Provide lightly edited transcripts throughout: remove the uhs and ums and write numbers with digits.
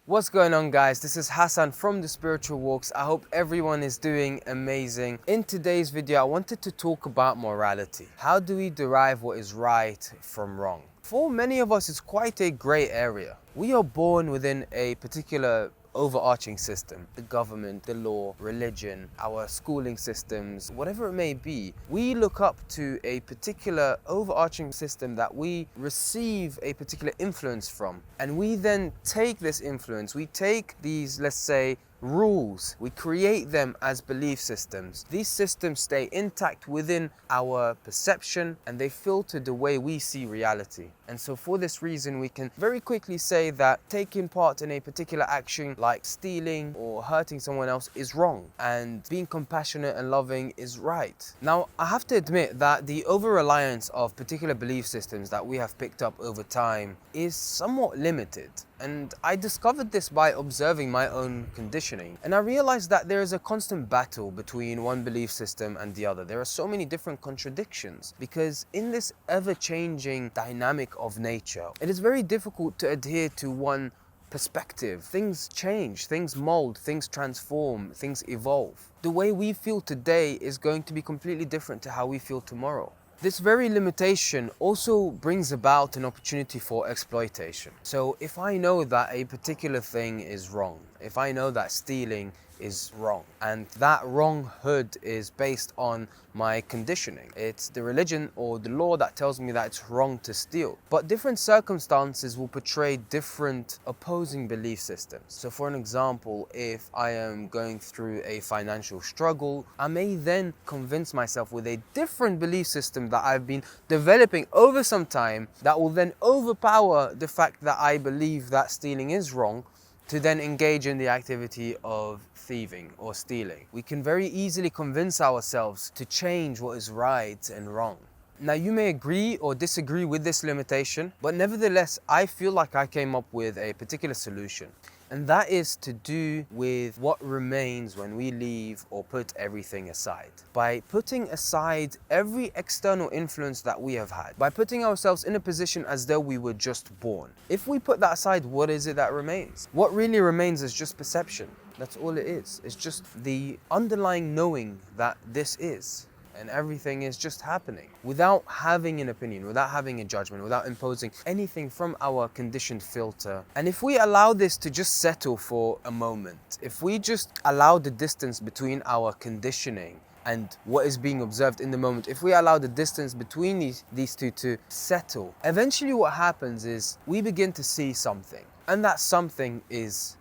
What's going on, guys? This is Hassan from the Spiritual Walks. I hope everyone is doing amazing. In today's video, I wanted to talk about morality. How do we derive what is right from wrong? For many of us, it's quite a grey area. We are born within a particular overarching system, the government, the law, religion, our schooling systems, whatever it may be. We look up to a particular overarching system that we receive a particular influence from, and we then take this influence, we take these, let's say, rules, we create them as belief systems. These systems stay intact within our perception and they filter the way we see reality. And so for this reason, we can very quickly say that taking part in a particular action like stealing or hurting someone else is wrong, and being compassionate and loving is right. Now, I have to admit that the over-reliance of particular belief systems that we have picked up over time is somewhat limited. And I discovered this by observing my own conditioning. And I realized that there is a constant battle between one belief system and the other. There are so many different contradictions because in this ever-changing dynamic of nature, it is very difficult to adhere to one perspective. Things change, things mold, things transform, things evolve. The way we feel today is going to be completely different to how we feel tomorrow. This very limitation also brings about an opportunity for exploitation. So if I know that a particular thing is wrong, if I know that stealing is wrong, and that wronghood is based on my conditioning, it's the religion or the law that tells me that it's wrong to steal. But different circumstances will portray different opposing belief systems. So for an example, if I am going through a financial struggle, I may then convince myself with a different belief system that I've been developing over some time that will then overpower the fact that I believe that stealing is wrong, to then engage in the activity of thieving or stealing. We can very easily convince ourselves to change what is right and wrong. Now, you may agree or disagree with this limitation, but nevertheless, I feel like I came up with a particular solution. And that is to do with what remains when we leave or put everything aside. By putting aside every external influence that we have had, by putting ourselves in a position as though we were just born. If we put that aside, what is it that remains? What really remains is just perception. That's all it is. It's just the underlying knowing that this is. And everything is just happening without having an opinion, without having a judgment, without imposing anything from our conditioned filter. And if we allow this to just settle for a moment, if we just allow the distance between our conditioning and what is being observed in the moment, if we allow the distance between these two to settle, eventually what happens is we begin to see something. And that something is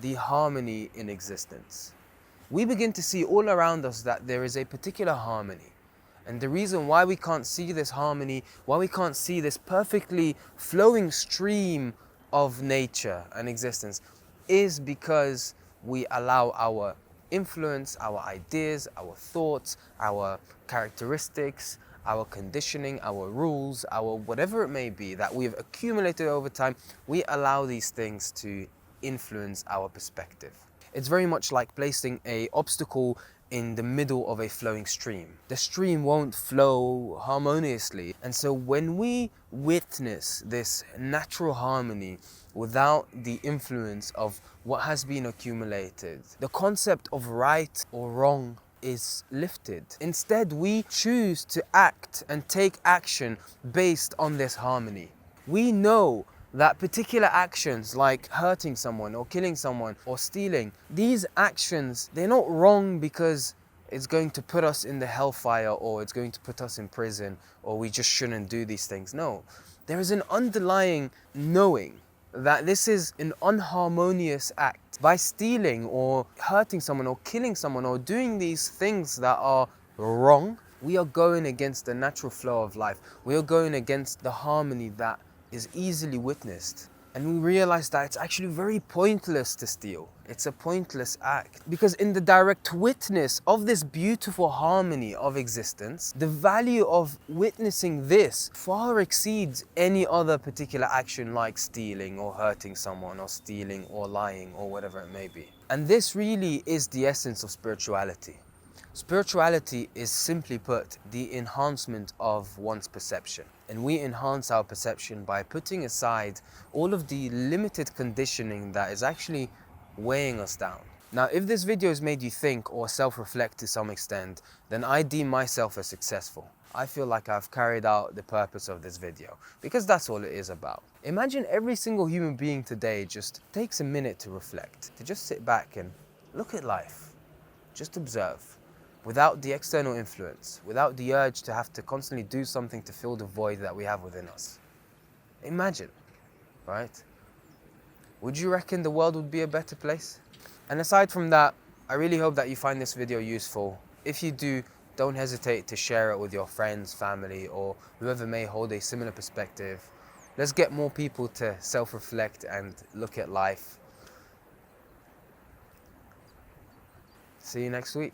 the harmony in existence. We begin to see all around us that there is a particular harmony. And the reason why we can't see this harmony, why we can't see this perfectly flowing stream of nature and existence, is because we allow our influence, our ideas, our thoughts, our characteristics, our conditioning, our rules, our whatever it may be that we've accumulated over time, we allow these things to influence our perspective. It's very much like placing an obstacle in the middle of a flowing stream. The stream won't flow harmoniously. And so when we witness this natural harmony without the influence of what has been accumulated, the concept of right or wrong is lifted. Instead, we choose to act and take action based on this harmony. We know that particular actions like hurting someone or killing someone or stealing, these actions, they're not wrong because it's going to put us in the hellfire or it's going to put us in prison or we just shouldn't do these things. No, there is an underlying knowing that this is an unharmonious act. By stealing or hurting someone or killing someone or doing these things that are wrong, we are going against the natural flow of life. We are going against the harmony that is easily witnessed. And we realize that it's actually very pointless to steal. It's a pointless act. Because in the direct witness of this beautiful harmony of existence, the value of witnessing this far exceeds any other particular action like stealing or hurting someone or stealing or lying or whatever it may be. And this really is the essence of spirituality. Spirituality is, simply put, the enhancement of one's perception. And we enhance our perception by putting aside all of the limited conditioning that is actually weighing us down. Now, if this video has made you think or self-reflect to some extent, then I deem myself as successful. I feel like I've carried out the purpose of this video, because that's all it is about. Imagine every single human being today just takes a minute to reflect, to just sit back and look at life, just observe, without the external influence, without the urge to have to constantly do something to fill the void that we have within us. Imagine, right? Would you reckon the world would be a better place? And aside from that, I really hope that you find this video useful. If you do, don't hesitate to share it with your friends, family, or whoever may hold a similar perspective. Let's get more people to self-reflect and look at life. See you next week.